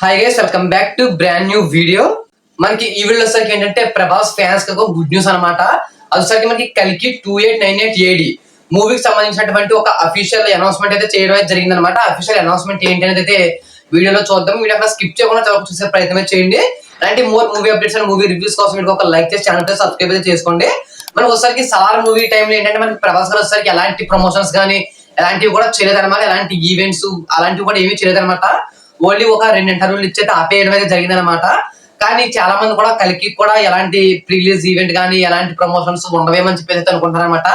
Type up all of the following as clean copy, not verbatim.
Hi guys, welcome back to brand new video. మనకి ఈ video వచ్చరికి ఏంటంటే ప్రభాస్ ఫ్యాన్స్ కి గుడ్ న్యూస్ అనమాట. అది వచ్చరికి మనకి కల్కి 2898 AD మూవీకి సంబంధించినటువంటి ఒక అఫీషియల్ అనౌన్స్మెంట్ అయితే చేయడం అయితే జరిగింది అనమాట. అఫీషియల్ అనౌన్స్మెంట్ ఏంటి అనేది అయితే వీడియోలో చూద్దాం. వీడియో అక్కడ స్కిప్ చేయకుండా చూసే ప్రయత్నం చేయండి. అలాంటి more movie updates and movie reviews కోసం మీరు ఒక లైక్ చేసి ఛానల్ సబ్స్క్రైబ్ అయితే చేసుకోండి. మనకి ఒకసారికి సలార్ మూవీ టైంలో ఏంటంటే మనకి ప్రభాస్ గారు వచ్చరికి ఎలాంటి ప్రమోషన్స్ కానీ ఎలాంటివి కూడా చేయలేదన్నమాట. ఎలాంటి ఈవెంట్స్ అలాంటివి కూడా ఏమీ చేయలేదన్నమాట. ఓన్లీ ఒక 2 ఇంటర్వ్యూలు ఇచ్చేది ఆపేయడం అయితే జరిగింది అనమాట. కానీ చాలా మంది కూడా కలికి కూడా ఎలాంటి ప్రీలీజ్ ఈవెంట్ కానీ ఎలాంటి ప్రమోషన్స్ ఉండవేమని చెప్పేసి అనుకుంటారు అనమాట.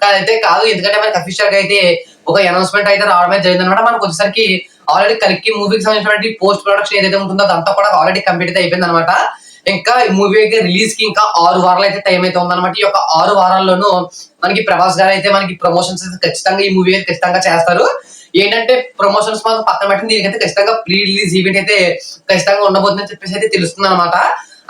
కానీ అయితే కాదు, ఎందుకంటే మనకి అఫీషియల్ గా అయితే ఒక అనౌన్స్మెంట్ అయితే రావడమే జరిగింది అనమాట. మనకు వచ్చేసరికి ఆల్రెడీ కలికి మూవీకి సంబంధించినటువంటి పోస్ట్ ప్రొడక్షన్ ఏదైతే ఉంటుందో అదంతా కూడా ఆల్రెడీ కంప్లీట్ అయితే అయిపోయింది అనమాట. ఇంకా ఈ మూవీ అయితే రిలీజ్ కి ఇంకా 6 వారాలు అయితే టైం అయితే ఉందన్నమాట. ఈ యొక్క 6 వారాల్లోనూ మనకి ప్రభాస్ గారు అయితే మనకి ప్రమోషన్స్ అయితే ఖచ్చితంగా ఈ మూవీ అయితే ఖచ్చితంగా చేస్తారు. ఏంటంటే ప్రమోషన్స్ మాత్రం పక్కన పెట్టిన దీనికైతే ఖచ్చితంగా ప్రీ రిలీజ్ ఈవెంట్ అయితే ఖచ్చితంగా ఉండబోతుందని చెప్పేసి అయితే తెలుస్తుంది అనమాట.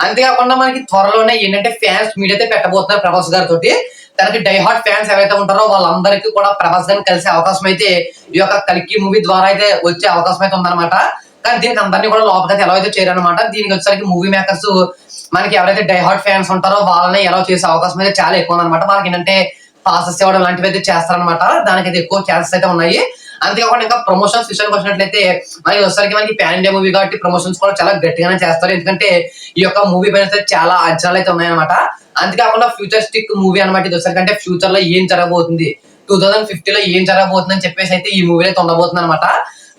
అంతేకాకుండా మనకి త్వరలోనే ఏంటంటే ఫ్యాన్స్ మీట్ అయితే పెట్టబోతున్నారు ప్రభాస్ గారి తోటి. తనకి డైహార్ట్ ఫ్యాన్స్ ఎవరైతే ఉంటారో వాళ్ళందరికీ కూడా ప్రభాస్ గారిని కలిసే అవకాశం అయితే ఈ యొక్క కల్కి మూవీ ద్వారా అయితే వచ్చే అవకాశం అయితే ఉందన్నమాట. కానీ దీనికి అందరినీ కూడా లోపలికి ఎలా అయితే చేయాలన్నమాట. దీనికి వచ్చేసరికి మూవీ మేకర్స్ మనకి ఎవరైతే డైహార్ట్ ఫ్యాన్స్ ఉంటారో వాళ్ళని ఎలా చేసే అవకాశం అయితే చాలా ఎక్కువ ఉందన్నమాట. వాళ్ళకి ఏంటంటే పాసెస్ ఇవ్వడం లాంటివి అయితే చేస్తారనమాట. దానికైతే ఎక్కువ ఛాన్సెస్ అయితే ఉన్నాయి. అంతేకాకుండా ఇంకా ప్రమోషన్స్ విషయానికి వచ్చినట్లయితే మనకి వచ్చరికి మనకి పాన్ ఇండియా మూవీ కాబట్టి ప్రమోషన్స్ కూడా చాలా గట్టిగానే చేస్తారు. ఎందుకంటే ఈ యొక్క మూవీ పైన చాలా అంచనాలు అయితే ఉన్నాయన్నమాట. అంతేకాకుండా ఫ్యూచరిస్టిక్ మూవీ అనమాట. ఇది వచ్చరికి అంటే ఫ్యూచర్ లో ఏం జరగబోతుంది, 2050 లో ఏం జరగబోతుంది అని చెప్పేసి అయితే ఈ మూవీ అయితే ఉండబోతుంది అనమాట.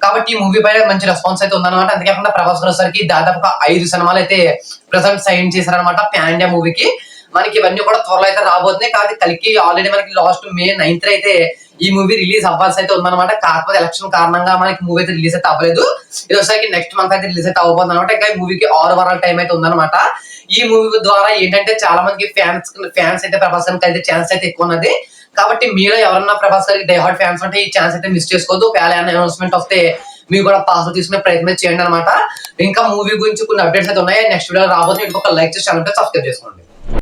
కాబట్టి ఈ మూవీ పైన మంచి రెస్పాన్స్ అయితే ఉందన్నమాట. అంతేకాకుండా ప్రభాస్ గారు వచ్చరికి దాదాపుగా 5 సినిమాలు అయితే ప్రెసెంట్ సైన్ చేశారనమాట పాన్ ఇండియా మూవీకి. మనకి ఇవన్నీ కూడా త్వరలో అయితే రాబోతున్నాయి. కాబట్టి కలికి ఆల్రెడీ మనకి లాస్ట్ May 9th అయితే ఈ మూవీ రిలీజ్ అవ్వాల్సి అయితే ఉందన్నమాట. కాకపోతే ఎలక్షన్ కారణంగా మనకి మూవీ అయితే రిలీజ్ అయితే అవ్వలేదు. ఇది వచ్చరికి నెక్స్ట్ మంత్ అయితే రిలీజ్ అయితే అవ్వబోతుంది అనమాట. ఇంకా ఈ మూవీకి 6 వారాల టైం అయితే ఉందన్నమాట. ఈ మూవీ ద్వారా ఏంటంటే చాలా మందికి ఫ్యాన్స్ అయితే ప్రభాస్ గారికి అయితే ఛాన్స్ అయితే ఎక్కువ ఉన్నది. కాబట్టి మీలో ఎవరన్నా ప్రభాస్ గారికి డైహార్ట్ ఫ్యాన్స్ ఉంటే ఈ ఛాన్స్ అయితే మిస్ చేసుకోవద్దు. అనౌన్స్మెంట్ వస్తే మీరు కూడా పాస్ తీసుకునే ప్రయత్నం చేయండి అనమాట. ఇంకా మూవీ గురించి కొన్ని అప్డేట్స్ అయితే ఉన్నాయి. నెక్స్ట్ వీడియో రాబోతుంది. ఇంకొక లైక్ చేసి ఛానల్ సబ్స్క్రైబ్ చేసుకోండి.